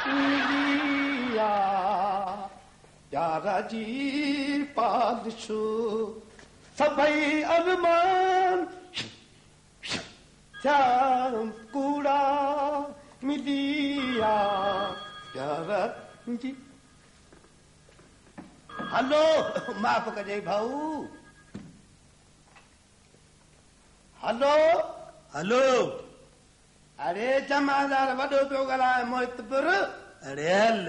मिलिया यारा जी पालशो सभई अरमान श्याम कूड़ा मिलिया यारा जी। हलो माफ़ कजई भाऊ। हलो हलो। अरे जमादार वडो पियो ॻाल्हाए मोहितपुर। अरे हल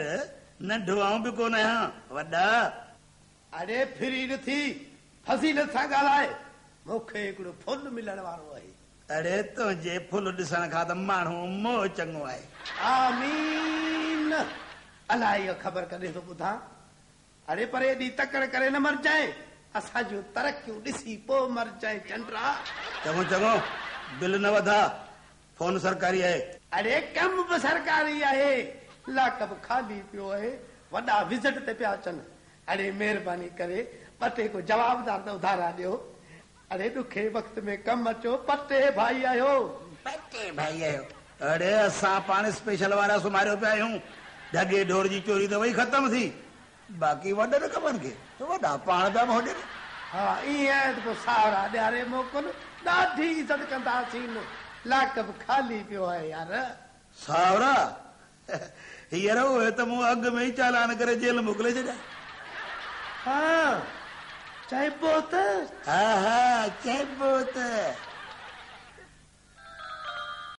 नंढो आऊं बि कोन आहियां वॾा। अरे फिरी नथी फज़ीलत सां ॻाल्हाए मूंखे हिकिड़ो फुल मिलण वारो आहे। अरे तुंहिंजे फुल ॾिसण खां त माण्हू मोह चङो आहे। आमीन। अलाए इहो ख़बर कॾहिं थो ॿुधां। अरे पर एॾी तकड़ करे न मर जाए असां जूं तरक़ियूं ॾिसी पोइ मर जाए चंड्रा। चङो चङो बिल न वधा फोन सरकारी आहे। अरे कम बि सरकारी आहे लाकब खाली पियो आहे वॾा विज़िट ते पिया अचनि। अरे महिरबानी करे पटे को जवाबदार त उधारा ॾियो। अरे ॾुखे वक़्त में कमु अचो पटे भाई आहियो। पटे भाई आहियो। अरे असां पाण स्पेशल वारा सुमारियो पिया आहियूं। ढगे ढोर जी चोरी त वई ख़तम थी बाक़ी वॾनि खपनि खे वॾा पाण पिया मोॾे। हा ईअं त पोइ सावरा ॾियारे मोकिल ॾाढी इज़त कंदासीं। लाकब खाली पियो आहे यार। सावरा हींअर उहे त मूं अॻु में ई चालान करे जेल मोकिले छॾिया। हा चइबो त। हा हा चइबो त।